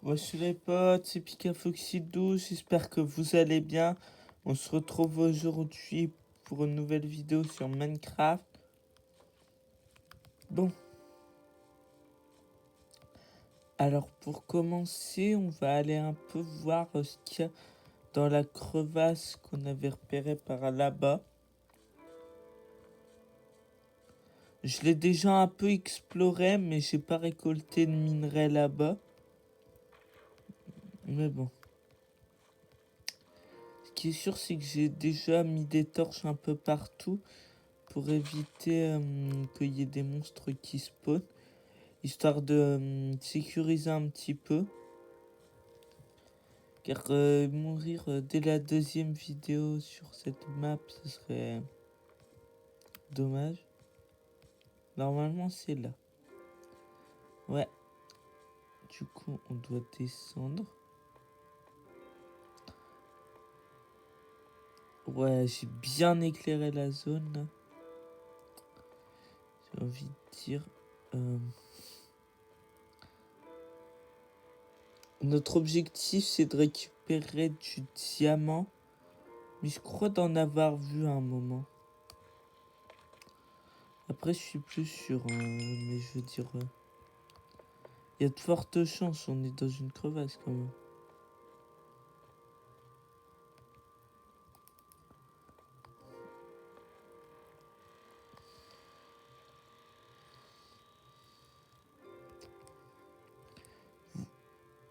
Wesh les potes, c'est Pikafoxy12, j'espère que vous allez bien. On se retrouve aujourd'hui pour une nouvelle vidéo sur Minecraft. Bon. Alors pour commencer, on va aller un peu voir ce qu'il y a dans la crevasse qu'on avait repérée par là-bas. Je l'ai déjà un peu exploré, mais j'ai pas récolté de minerais là-bas. Mais bon. Ce qui est sûr, c'est que j'ai déjà mis des torches un peu partout pour éviter qu'il y ait des monstres qui spawnent, histoire de sécuriser un petit peu. Car mourir dès la deuxième vidéo sur cette map, ce serait dommage. Normalement, c'est là. Ouais. Du coup, on doit descendre. Ouais, j'ai bien éclairé la zone, là. J'ai envie de dire... Notre objectif, c'est de récupérer du diamant. Mais je crois d'en avoir vu un moment. Après, je suis plus sûr, mais je veux dire... Il y a de fortes chances, on est dans une crevasse quand même.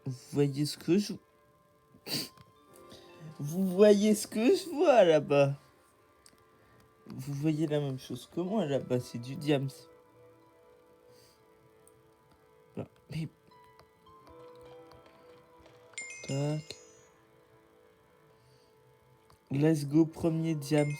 Vous voyez ce que je... Vous voyez ce que je vois là-bas? Vous voyez la même chose que moi là-bas, c'est du diams. Voilà. Mais... Tac. Let's go, premier diams.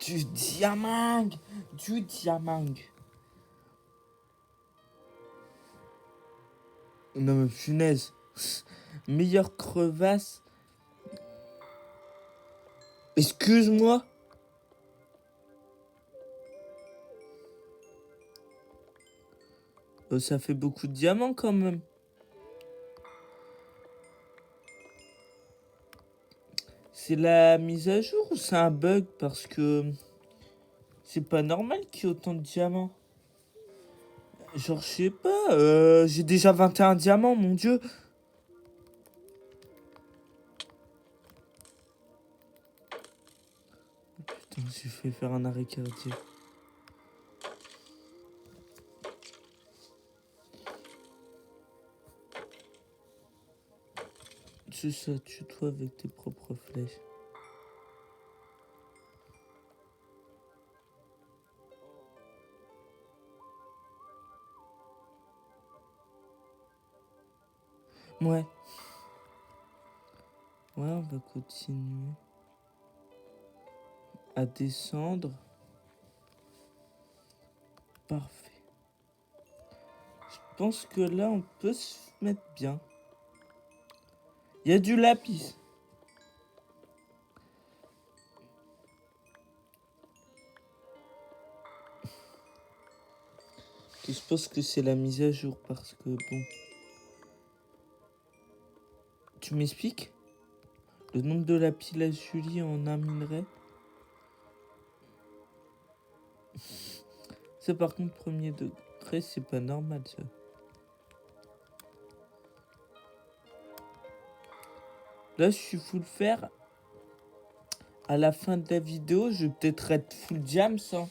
Du diamant! Du diamant! Non mais punaise. Meilleure crevasse. Excuse-moi. Ça fait beaucoup de diamants quand même. C'est la mise à jour ou c'est un bug? Parce que c'est pas normal qu'il y ait autant de diamants. Genre, je sais pas, j'ai déjà 21 diamants, mon dieu. Putain, j'ai fait faire un arrêt cardiaque. C'est ça, tue-toi avec tes propres flèches. Ouais. Ouais, on va continuer à descendre. Parfait. Je pense que là, on peut se mettre bien. Il y a du lapis. Et je pense que c'est la mise à jour parce que bon. Tu m'expliques? Le nombre de lapis lazuli en un minerai. Ça par contre, premier degré, c'est pas normal ça. Là, je suis full fer. À la fin de la vidéo, je vais peut-être être full diams. Hein.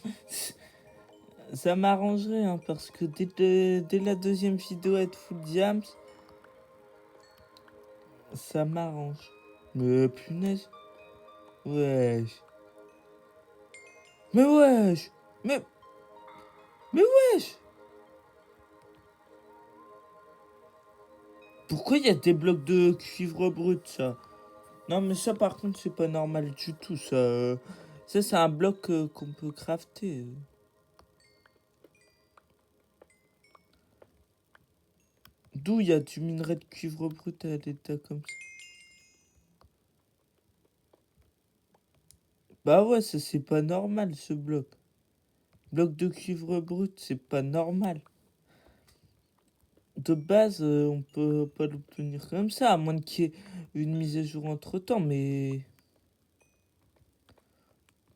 Ça m'arrangerait, hein, parce que dès la deuxième vidéo, être full diams, ça m'arrange. Mais punaise. Wesh. Mais wesh. Mais wesh. Pourquoi il y a des blocs de cuivre brut, ça? Non, mais ça, par contre, c'est pas normal du tout, ça. Ça, c'est un bloc qu'on peut crafter. D'où il y a du minerai de cuivre brut à l'état comme ça? Bah ouais, ça c'est pas normal ce bloc. Bloc de cuivre brut, c'est pas normal. De base, on peut pas l'obtenir comme ça, à moins qu'il y ait une mise à jour entre temps, mais.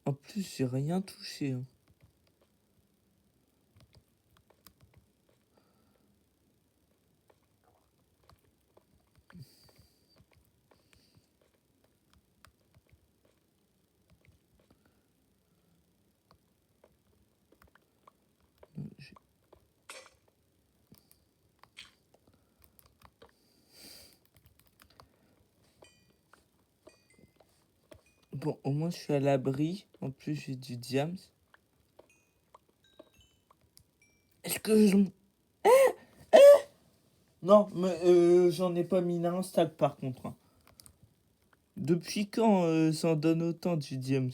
En plus, j'ai rien touché, hein. J'ai- Bon, au moins je suis à l'abri. En plus, j'ai du diams. Est-ce que je. Non, mais j'en ai pas mis un stack par contre, hein. Depuis quand ça en donne autant du diams?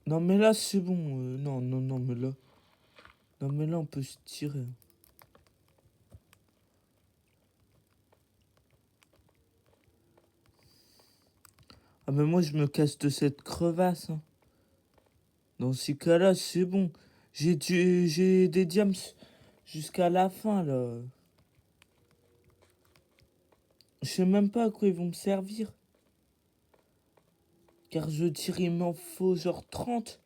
Non, mais là, c'est bon. Non, non, non, mais là. Non, mais là, on peut se tirer. Ah, mais moi, je me casse de cette crevasse, hein. Dans ces cas-là, c'est bon. J'ai des diams jusqu'à la fin, là. Je sais même pas à quoi ils vont me servir. Car je tire, il m'en faut genre 30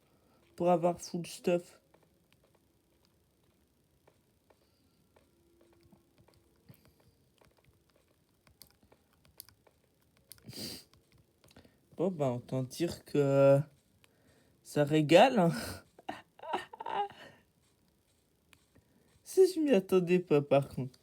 pour avoir full stuff. Bon, bah, autant dire que ça régale, hein. Ça, je m'y attendais pas, par contre.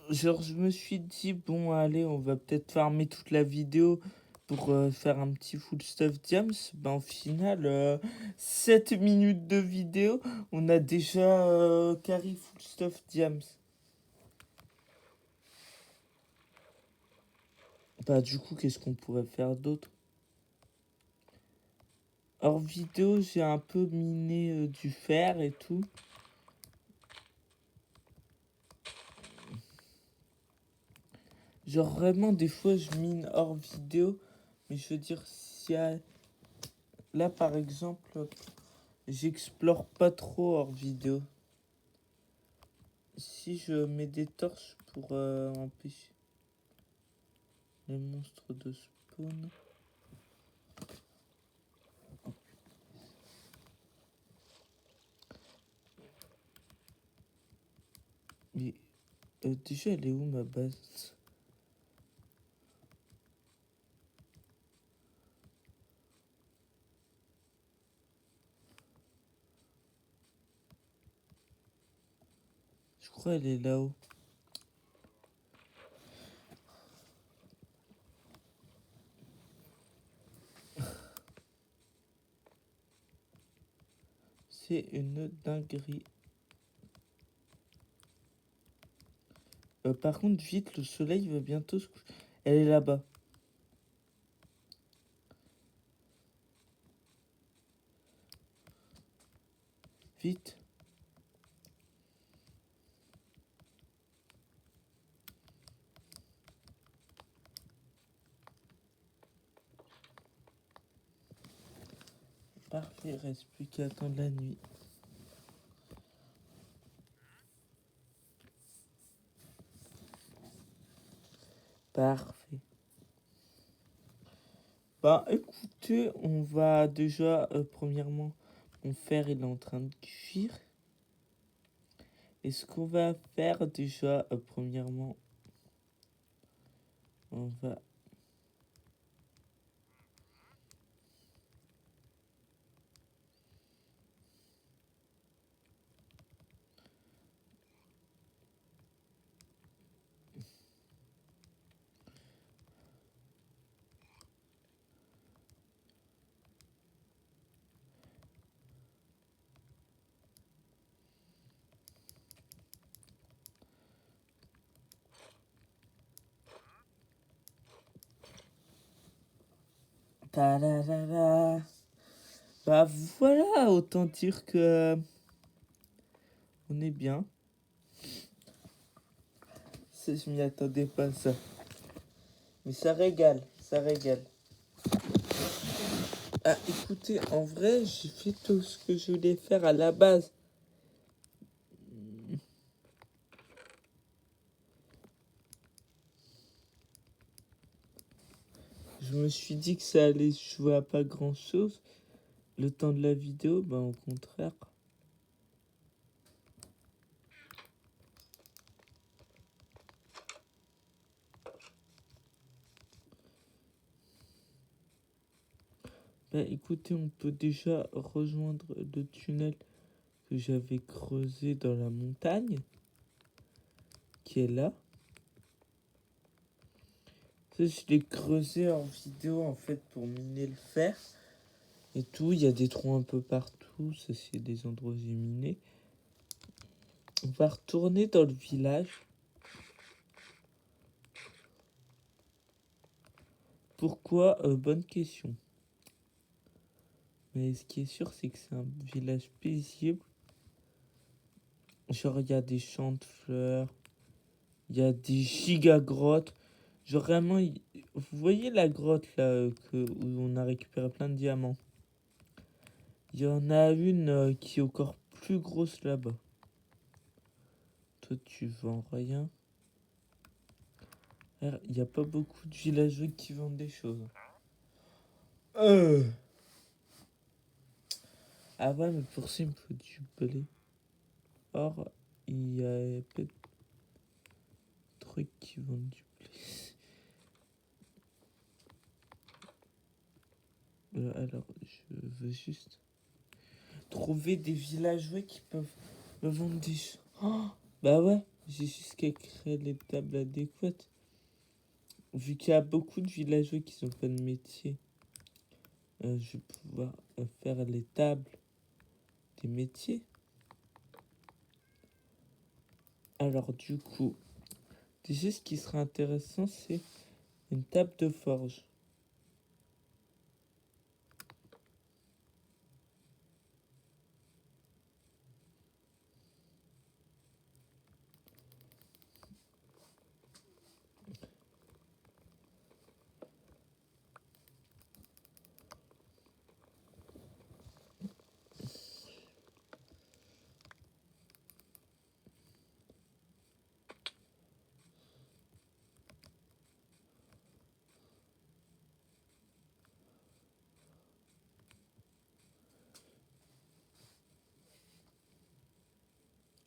Genre, je me suis dit, bon, allez, on va peut-être farmer toute la vidéo pour faire un petit full stuff diams. Ben, au final, 7 minutes de vidéo, on a déjà carry full stuff diams. Bah, du coup, qu'est-ce qu'on pourrait faire d'autre? Hors vidéo, j'ai un peu miné du fer et tout. Genre, vraiment, des fois, je mine hors vidéo. Mais je veux dire, si là, par exemple, j'explore pas trop hors vidéo. Si je mets des torches pour empêcher les monstres de spawn. Mais déjà, elle est où ma base? Je crois elle est là-haut. C'est une dinguerie. Par contre, vite, le soleil va bientôt se coucher. Elle est là-bas. Vite. Parfait, reste plus qu'à attendre la nuit. Parfait. Bah écoutez, on va déjà, premièrement, mon fer il est en train de cuire. Et ce qu'on va faire déjà, premièrement, on va... Ta-da-da-da. Bah voilà, autant dire que on est bien. Ça, je m'y attendais pas ça. Mais ça régale, ça régale. Ah, écoutez, en vrai, j'ai fait tout ce que je voulais faire à la base. Je me suis dit que ça allait jouer à pas grand chose. Le temps de la vidéo, ben au contraire. Ben écoutez, on peut déjà rejoindre le tunnel que j'avais creusé dans la montagne, qui est là. Ça, je l'ai creusé en vidéo en fait pour miner le fer et tout. Il y a des trous un peu partout. Ça, c'est des endroits où j'ai miné. On va retourner dans le village. Pourquoi? Bonne question. Mais ce qui est sûr, c'est que c'est un village paisible. Genre, il y a des champs de fleurs. Il y a des giga grottes. Genre, vraiment, vous voyez la grotte là où on a récupéré plein de diamants. Il y en a une qui est encore plus grosse là-bas. Toi, tu vends rien. Il n'y a pas beaucoup de villageois qui vendent des choses. Ah ouais, mais pour ça, il me faut du blé. Or, il y a peu de trucs qui vendent du blé. Alors, je veux juste trouver des villageois qui peuvent me vendre des choses. Oh, bah ouais, j'ai juste qu'à créer les tables adéquates. Vu qu'il y a beaucoup de villageois qui n'ont pas de métier, je vais pouvoir faire les tables des métiers. Alors du coup, déjà ce qui sera intéressant, c'est une table de forge.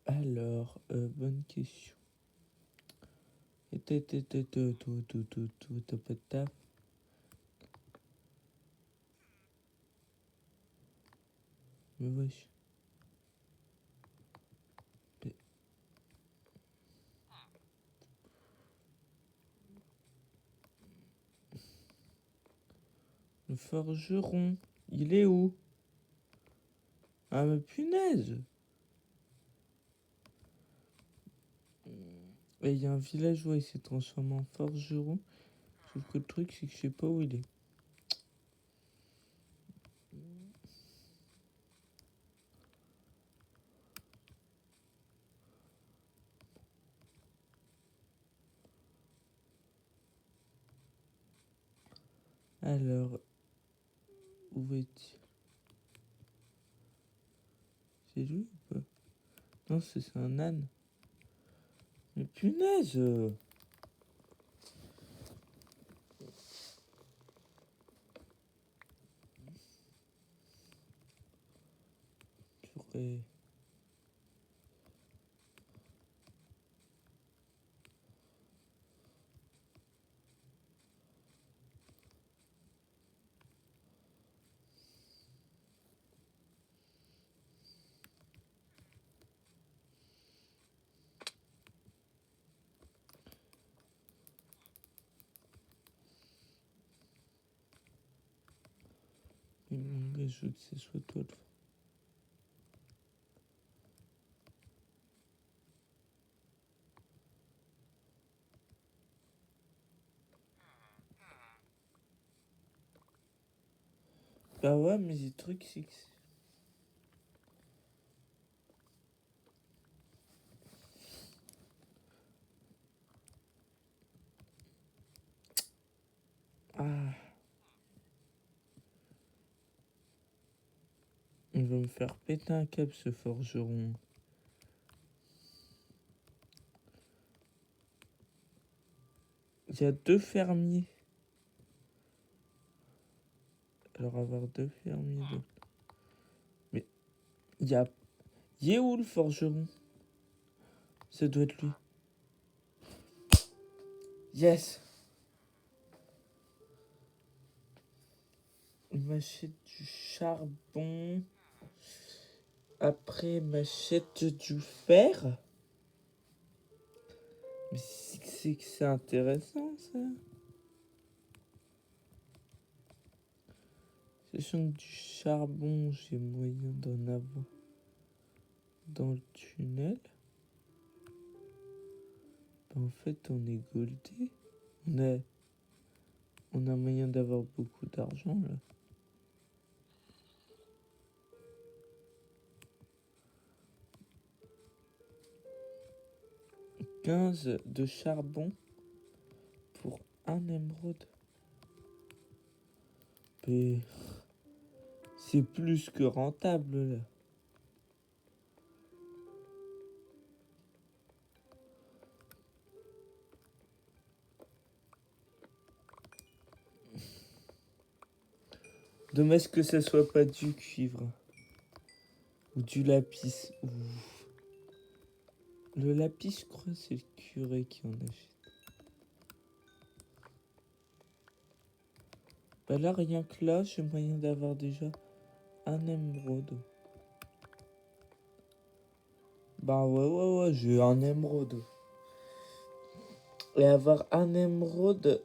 Alors, bonne question. T'as pas de table? Mais wesh. Le forgeron, il est où? Ah mais punaise! Et il y a un villageois, il s'est transformé en forgeron. Sauf que le truc, c'est que je sais pas où il est. Alors, où est-il? C'est lui ou pas? Non, c'est un âne. Mais punaise! J'aurais... Je veux que ce soit toi le... Bah ouais, mais les trucs, c'est que... va me faire péter un câble, ce forgeron. Il y a 2 fermiers. Alors avoir 2 fermiers. Mais il est où le forgeron? Ça doit être lui. Yes. Il m'achète du charbon. Après, il m'achète du fer. Mais c'est que c'est intéressant, ça. Sachant que du charbon, j'ai moyen d'en avoir dans le tunnel. Bah, en fait, on est goldé. On a moyen d'avoir beaucoup d'argent, là. « 15 de charbon pour 1 émeraude. » Mais c'est plus que rentable, là. Dommage que ça soit pas du cuivre. Ou du lapis. Ouf. Le lapis, je crois, c'est le curé qui en achète. Bah là, rien que là, j'ai moyen d'avoir déjà 1 émeraude. Bah ouais, j'ai 1 émeraude. Et avoir 1 émeraude,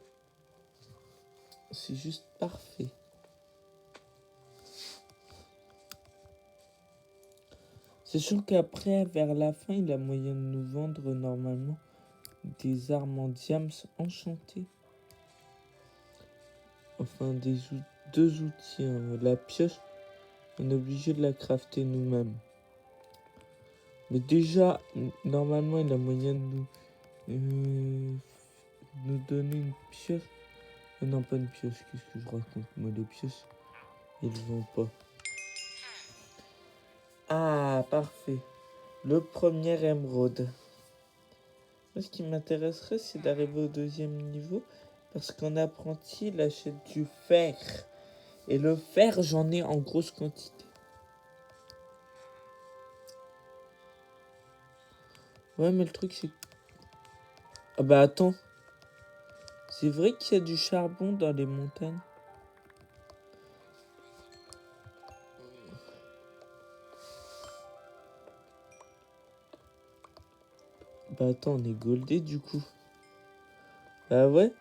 c'est juste parfait. Sachant qu'après, vers la fin, il a moyen de nous vendre normalement des armes en diams enchantées. Enfin, 2 outils. Hein. La pioche, on est obligé de la crafter nous-mêmes. Mais déjà, normalement, il a moyen de nous donner une pioche. Non, pas une pioche, qu'est-ce que je raconte? Moi, les pioches, ils vont pas. Ah, parfait. Le premier émeraude. Ce qui m'intéresserait, c'est d'arriver au 2e niveau. Parce qu'en apprenti, il achète du fer. Et le fer, j'en ai en grosse quantité. Ouais, mais le truc, c'est... Ah bah attends. C'est vrai qu'il y a du charbon dans les montagnes. Bah attends, on est goldé du coup. Bah ouais.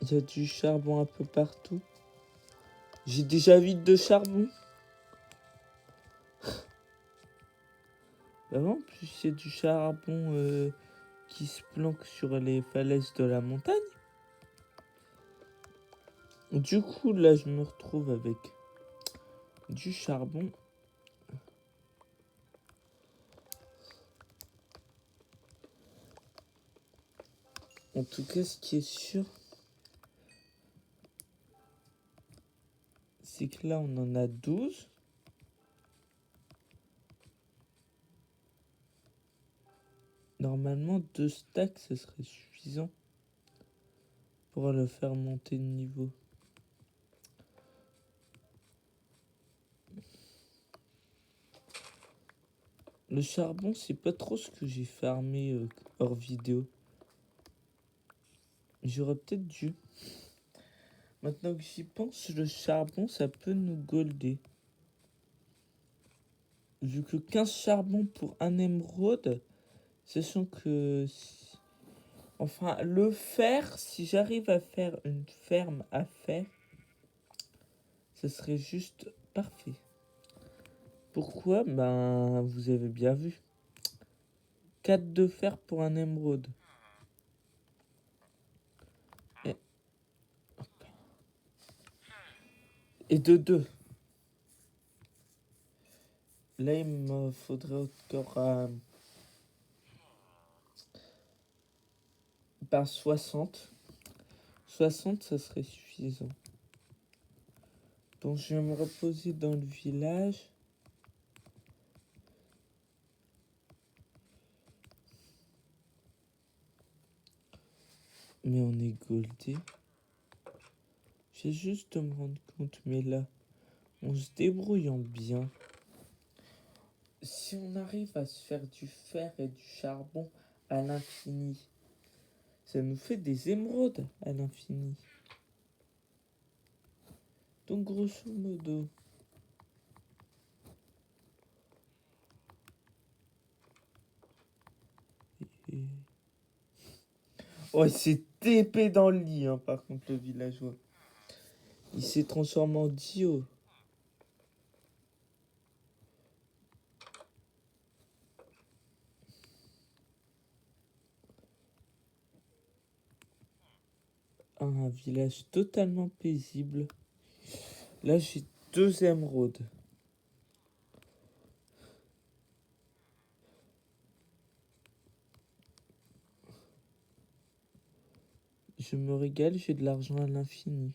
Il y a du charbon un peu partout. J'ai déjà 8 de charbon. Bah en plus, il y a du charbon qui se planque sur les falaises de la montagne. Du coup, là, je me retrouve avec du charbon. En tout cas, ce qui est sûr, c'est que là, on en a 12. Normalement, 2 stacks, ce serait suffisant pour le faire monter de niveau. Le charbon, c'est pas trop ce que j'ai farmé hors vidéo. J'aurais peut-être dû. Maintenant que j'y pense, le charbon, ça peut nous golder. Vu que 15 charbons pour 1 émeraude, sachant que... Enfin, le fer, si j'arrive à faire une ferme à fer, ce serait juste parfait. Pourquoi? Ben, vous avez bien vu. 4 de fer pour 1 émeraude. Et de 2. Là, il me faudrait encore... 60. 60, ça serait suffisant. Donc je vais me reposer dans le village. Mais on est goldé. J'ai juste de me rendre compte, mais là, on se débrouille en bien. Si on arrive à se faire du fer et du charbon à l'infini, ça nous fait des émeraudes à l'infini. Donc grosso modo, oh, il s'est TP dans le lit, hein, par contre, le villageois. Il s'est transformé en Dio. Un village totalement paisible. Là, j'ai 2 émeraudes. Je me régale, j'ai de l'argent à l'infini.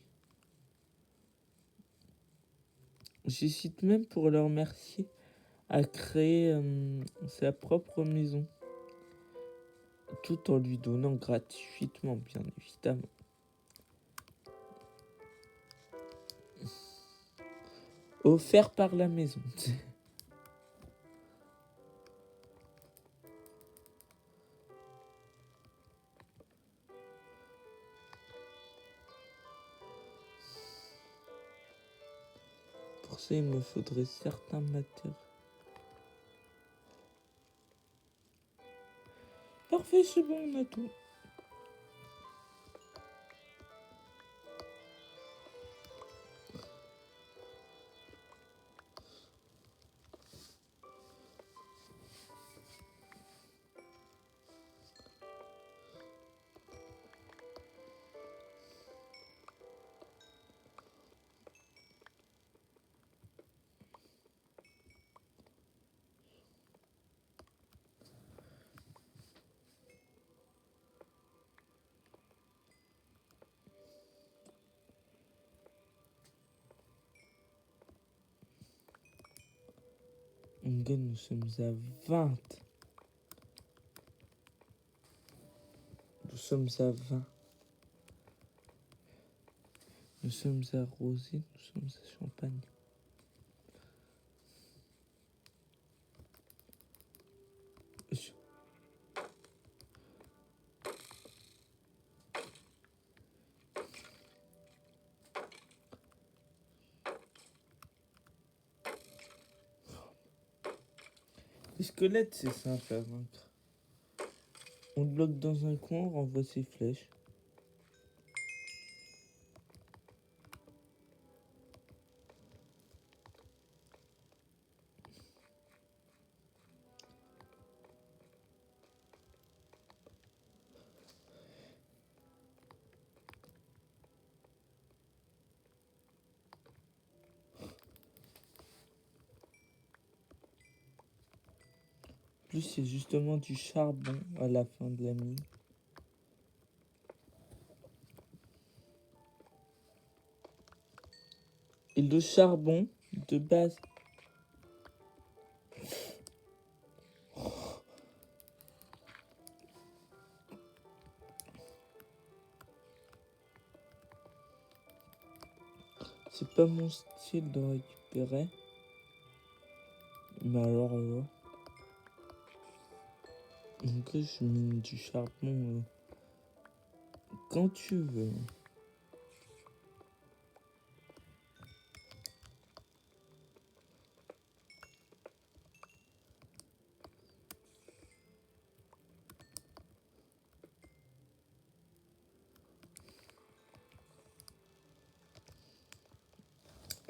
J'hésite même pour le remercier à créer sa propre maison. Tout en lui donnant gratuitement, bien évidemment. Offert par la maison. Pour ça, il me faudrait certains matériaux. Parfait, c'est bon, on a tout. Mon gars, nous sommes à 20. Nous sommes à 20. Nous sommes à Rosé, nous sommes à Champagne. Les squelettes, c'est simple à vaincre. On le bloque dans un coin, on renvoie ses flèches. Plus c'est justement du charbon à la fin de la mine. Et le charbon de base. C'est pas mon style de récupérer. Mais alors là. Donc je mine du charbon quand tu veux.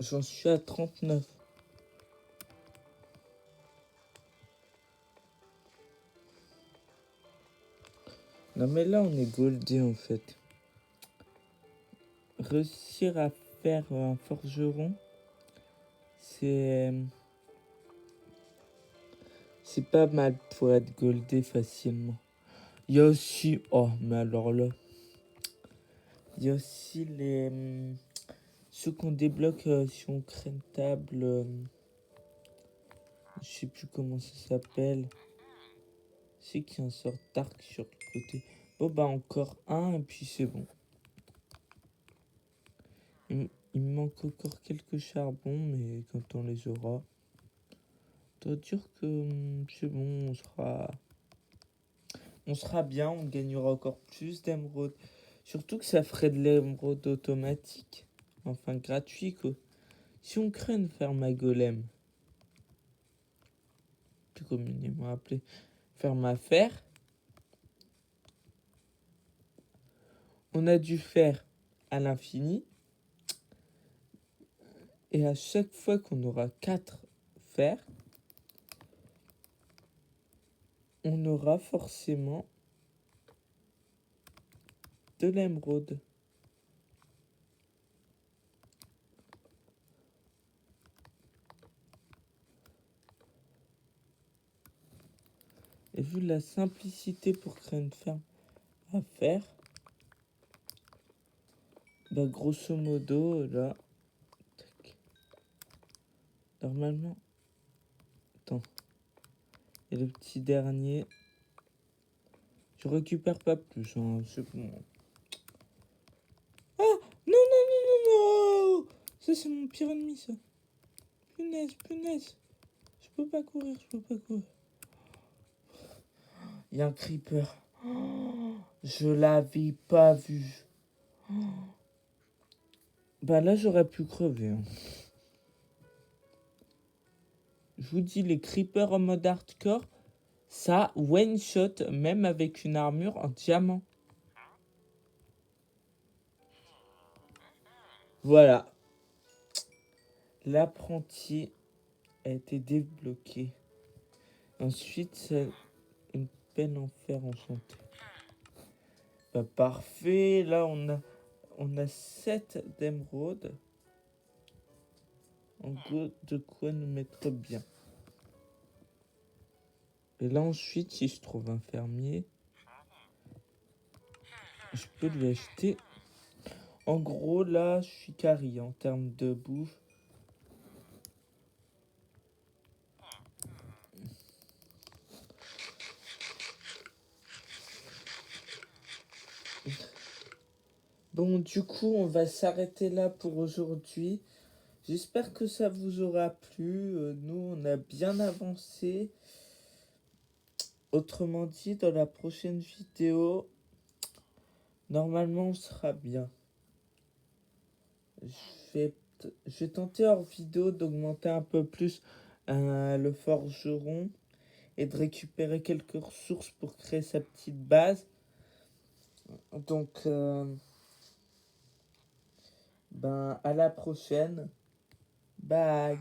J'en suis à 39. Non mais là on est goldé en fait. Réussir à faire un forgeron, c'est pas mal pour être goldé facilement. Il y a aussi, oh mais alors là, il y a aussi les ceux qu'on débloque si on crée une table. Je sais plus comment ça s'appelle. C'est qu'il y a un sort d'arc sur le côté. Bon, bah, encore un, et puis c'est bon. Il me manque encore quelques charbons, mais quand on les aura, ça doit dire que c'est bon, on sera bien, on gagnera encore plus d'émeraudes. Surtout que ça ferait de l'émeraude automatique. Enfin, gratuit, quoi. Si on crée une ferme à golem, plus communément appelée ferme à fer, on a dû faire à l'infini. Et à chaque fois qu'on aura 4 fers, on aura forcément de l'émeraude. Et vu la simplicité pour créer une ferme à faire, bah grosso modo, là, tac. Normalement, attends, et le petit dernier, je récupère pas plus, hein, c'est bon. Ah, non, non, non, non, non, ça c'est mon pire ennemi, ça. Punaise, punaise, je peux pas courir, je peux pas courir. Il y a un creeper. Oh, je l'avais pas vu. Oh. Bah là, j'aurais pu crever. Hein. Je vous dis, les creepers en mode hardcore, ça one shot même avec une armure en diamant. Voilà. L'apprenti a été débloqué. Ensuite, c'est une peine en fer enchanté. Bah, parfait. Là, on a 7 d'émeraudes. En gros, de quoi nous mettre bien. Et là, ensuite, si je trouve un fermier, je peux lui acheter. En gros, là, je suis carré en termes de bouffe. Bon, du coup, on va s'arrêter là pour aujourd'hui. J'espère que ça vous aura plu. Nous, on a bien avancé. Autrement dit, dans la prochaine vidéo, normalement, on sera bien. Je vais tenter hors vidéo d'augmenter un peu plus le forgeron et de récupérer quelques ressources pour créer sa petite base. Donc, ben, à la prochaine. Bye.